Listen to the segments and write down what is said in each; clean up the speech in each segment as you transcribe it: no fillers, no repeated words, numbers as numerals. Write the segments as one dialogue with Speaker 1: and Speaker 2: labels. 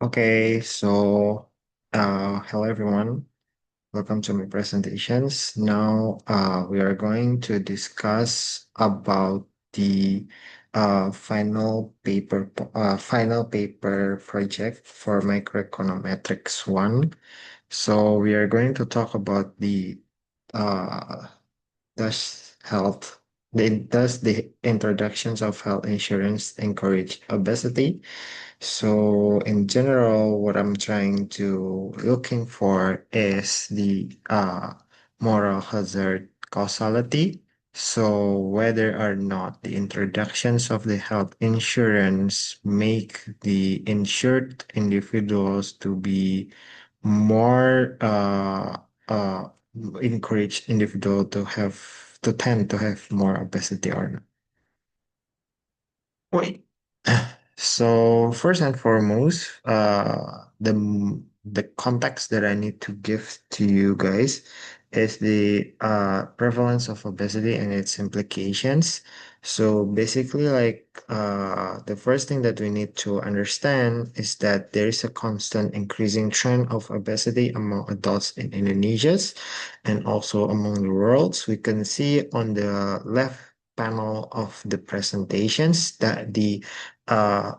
Speaker 1: Okay, so hello everyone. Welcome to my presentations. Now we are going to discuss about the final paper project for Microeconometrics 1. So we are going to talk about the uh, does health does the introductions of health insurance encourage obesity? So in general, what I'm trying to looking for is the moral hazard causality. So whether or not the introductions of the health insurance make the insured individuals to be more uh encourage individual to tend to have more obesity or not. Wait. So first and foremost, the context that I need to give to you guys is the prevalence of obesity and its implications. So basically, the first thing that we need to understand is that there is a constant increasing trend of obesity among adults in Indonesia and also among the world. We can see on the left panel of the presentations that uh,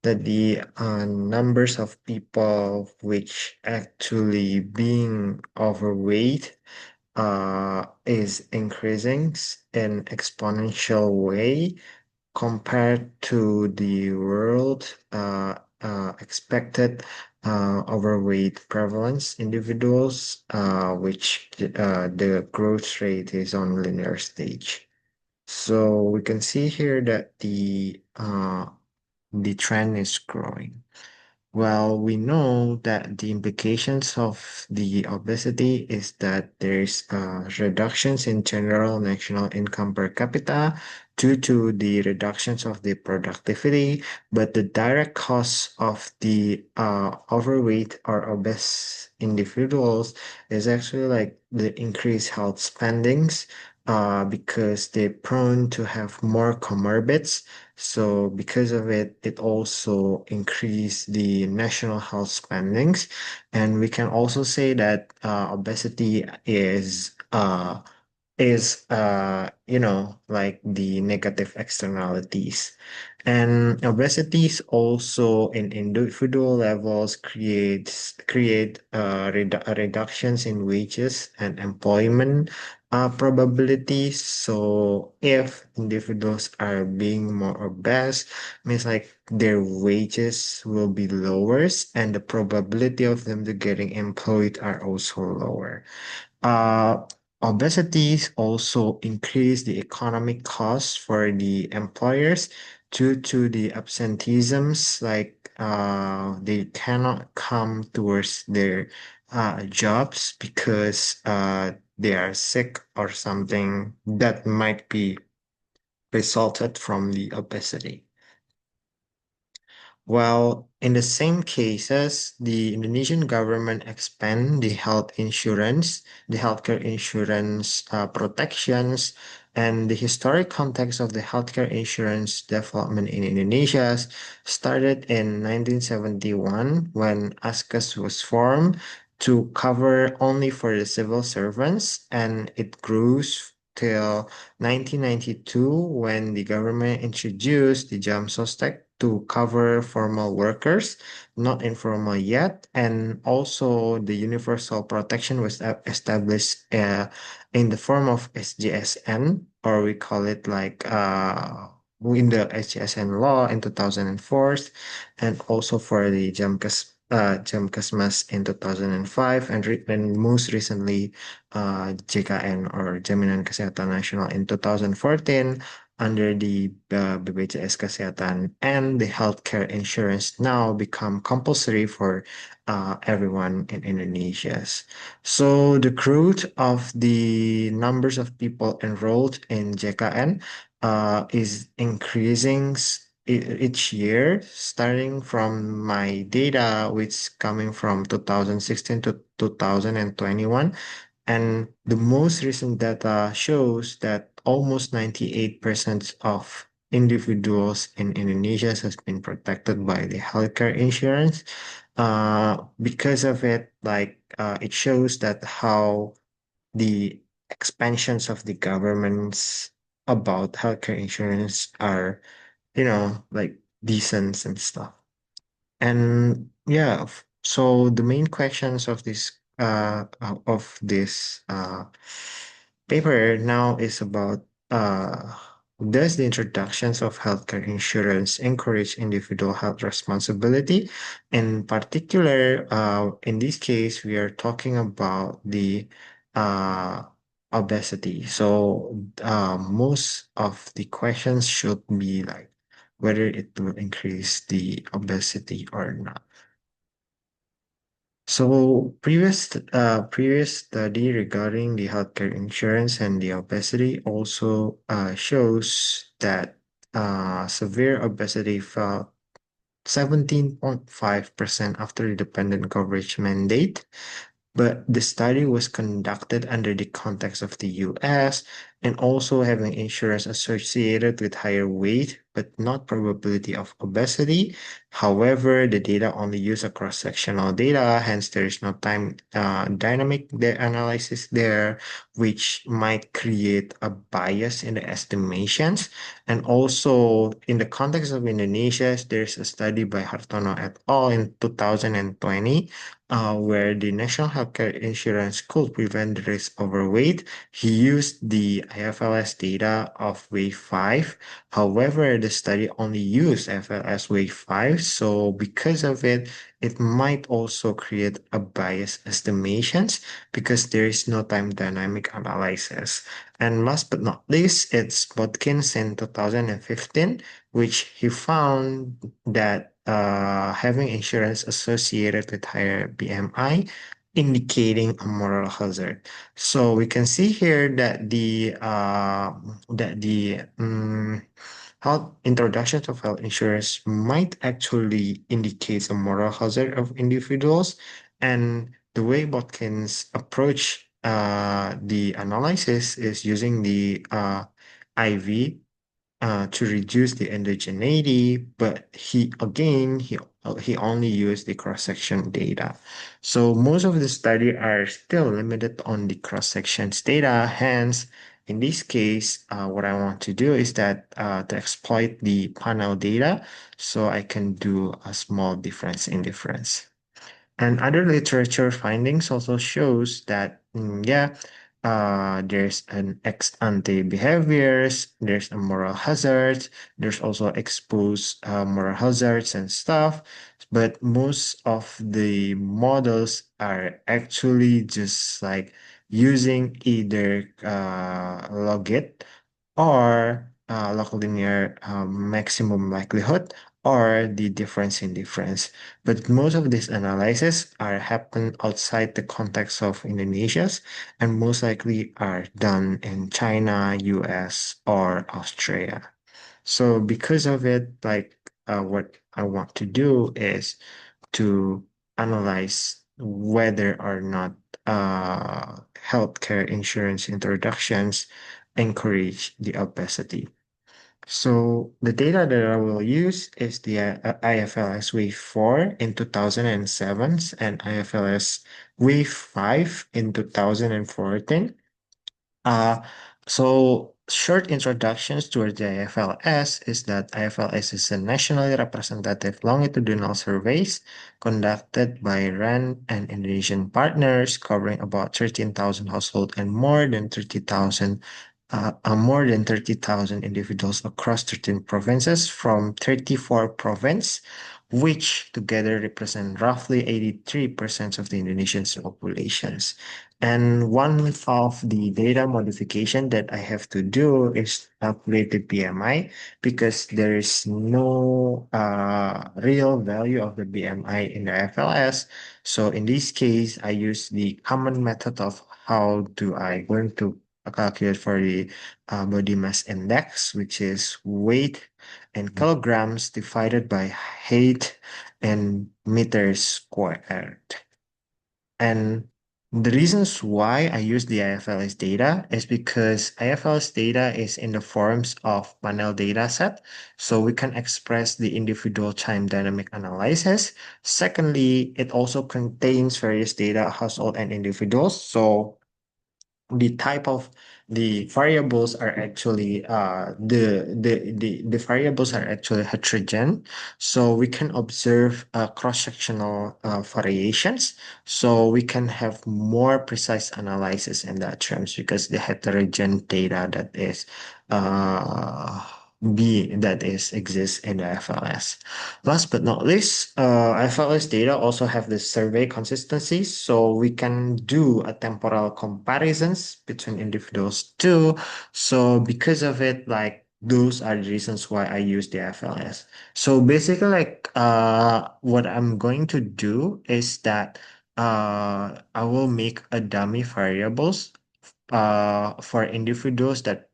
Speaker 1: the numbers of people which actually being overweight is increasing in exponential way compared to the world expected overweight prevalence individuals, which the growth rate is on linear stage. So we can see here that the trend is growing. Well, we know that the implications of the obesity is that there's reductions in general national income per capita due to the reductions of the productivity, but the direct cost of the overweight or obese individuals is actually like the increased health spendings because they're prone to have more comorbids, so because of it, it also increased the national health spendings. And we can also say that obesity is like the negative externalities. And obesities also in individual levels create reductions in wages and employment probabilities. So if individuals are being more obese, means like their wages will be lower and the probability of them to getting employed are also lower. Uh, Obesities also increase the economic costs for the employers due to the absenteeisms, they cannot come towards their jobs because they are sick or something that might be resulted from the obesity. Well, in the same cases, the Indonesian government expand the healthcare insurance protections, and the historic context of the healthcare insurance development in Indonesia started in 1971 when ASKES was formed to cover only for the civil servants, and it grows till 1992 when the government introduced the jam sostek to cover formal workers, not informal yet, and also the universal protection was established in the form of SGSN, or we call it in the SGSN law in 2004, and also for the Jamkesmas in 2005, and most recently JKN or Jaminan Kesehatan Nasional in 2014 under the BPJS Kesehatan, and the healthcare insurance now become compulsory for everyone in Indonesia. So the growth of the numbers of people enrolled in JKN is increasing each year, starting from my data, which coming from 2016 to 2021. And the most recent data shows that almost 98% of individuals in Indonesia has been protected by the healthcare insurance. Because of it, it shows that how the expansions of the governments about healthcare insurance are, like decent and stuff. And yeah, so the main questions of this paper now is about uh does the introductions of healthcare insurance encourage individual health responsibility? In particular, in this case, we are talking about the uh obesity. So most of the questions should be like whether it will increase the obesity or not. So previous study regarding the healthcare insurance and the obesity also shows that severe obesity fell 17.5% after the dependent coverage mandate, but the study was conducted under the context of the US and also having insurance associated with higher weight, but not probability of obesity. However, the data only use a cross-sectional data, hence there is no time dynamic analysis there, which might create a bias in the estimations. And also in the context of Indonesia, there's a study by Hartono et al. In 2020 where the national healthcare insurance could prevent the risk of overweight. He used the IFLS data of wave 5. However, the study only used IFLS wave 5. So because of it, it might also create a bias estimations because there is no time dynamic analysis. And last but not least, it's Watkins in 2015, which he found that having insurance associated with higher BMI, indicating a moral hazard. So we can see here that the health introduction of health insurance might actually indicate a moral hazard of individuals, and the way Watkins approach the analysis is using the IV to reduce the endogeneity, but he only used the cross-section data. So most of the study are still limited on the cross-sections data. Hence, in this case, what I want to do is that to exploit the panel data, so I can do a small difference in difference. And other literature findings also shows that, yeah, there's an ex ante behaviors, there's a moral hazard, there's also exposed moral hazards and stuff. But most of the models are actually just like using either logit or log linear maximum likelihood or the difference in difference. But most of these analyses are happen outside the context of Indonesia's and most likely are done in China, US, or Australia. So because of it, what I want to do is to analyze whether or not healthcare insurance introductions encourage the obesity. So the data that I will use is the IFLS Wave 4 in 2007 and IFLS Wave 5 in 2014. Uh, so short introductions towards the IFLS is that IFLS is a nationally representative longitudinal surveys conducted by RAND and Indonesian partners covering about 13,000 households and more than 30,000 individuals across 13 provinces from 34 provinces, which together represent roughly 83% of the Indonesian populations. And one of the data modification that I have to do is calculate the BMI because there is no real value of the BMI in the FLS. So in this case, I use the common method of how do I going to calculate for the body mass index, which is weight in kilograms divided by height in meters squared. And The reasons why I use the IFLS data is because IFLS data is in the forms of panel data set, so we can express the individual time dynamic analysis. Secondly, it also contains various data, household and individuals. So the type of the variables are actually the variables are actually heterogeneous, so we can observe cross-sectional variations, so we can have more precise analysis in that terms because the heterogeneous data that is uh that is exists in the FLS. Last but not least, FLS data also have the survey consistency, so we can do a temporal comparisons between individuals too. So because of it, like those are the reasons why I use the FLS. So basically, like what I'm going to do is that I will make a dummy variables for individuals that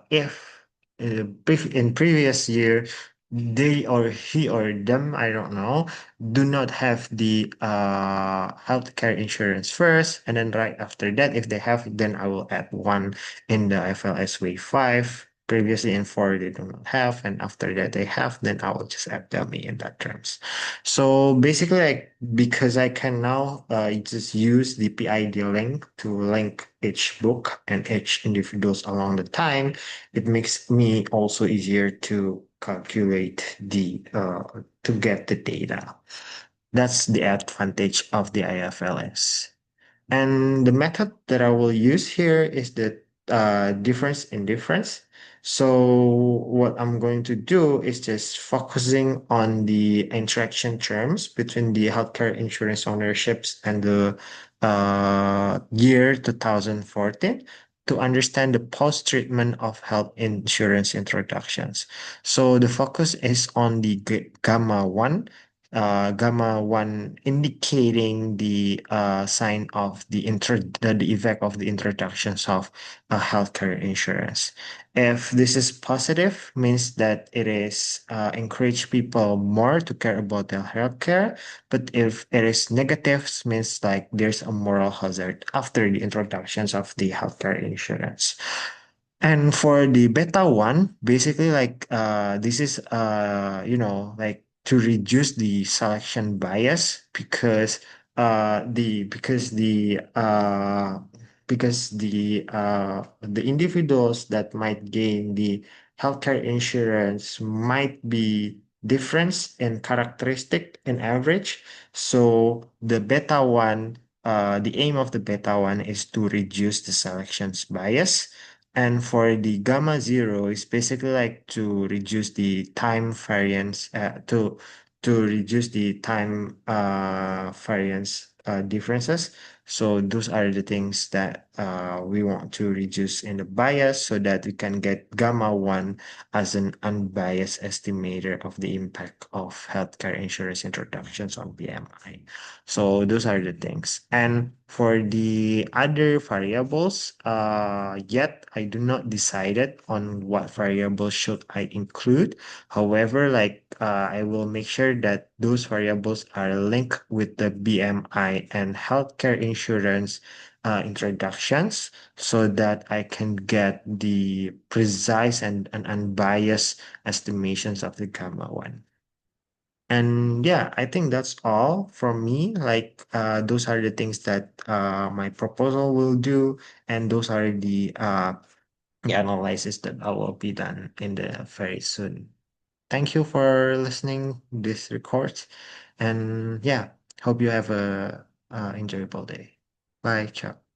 Speaker 1: if in previous year they or he or them, I don't know, do not have the healthcare insurance first, and then right after that, if they have, then I will add one in the FLS wave 5. Previously in 4 they do not have, and after that they have, then I will just add dummy in that terms. So basically, like because I can now just use the PID link to link each book and each individuals along the time, it makes me also easier to calculate the to get the data. That's the advantage of the IFLS. And the method that I will use here is the difference in difference. So what I'm going to do is just focusing on the interaction terms between the healthcare insurance ownerships and the year 2014 to understand the post-treatment of health insurance introductions. So the focus is on the gamma 1 indicating the sign of the effect of the introductions of healthcare insurance. If this is positive, means that it is encourage people more to care about their healthcare. But if it is negative, means like there's a moral hazard after the introductions of the healthcare insurance. And for the beta one, basically like this is like to reduce the selection bias because the individuals that might gain the healthcare insurance might be difference in characteristic in average. So the beta one, the aim of the beta one is to reduce the selections bias. And for the gamma zero, is basically like to reduce the time variance, to reduce the time variance differences. So those are the things that we want to reduce in the bias so that we can get gamma one as an unbiased estimator of the impact of healthcare insurance introductions on BMI. So those are the things. And for the other variables, yet I do not decided on what variable should I include. However, like I will make sure that those variables are linked with the BMI and healthcare insurance introductions so that I can get the precise and unbiased estimations of the gamma one. And yeah, I think that's all from me. Like those are the things that my proposal will do, and those are the analysis that I will be done in the very soon. Thank you for listening this record, and yeah, hope you have a enjoyable day. Bye, ciao.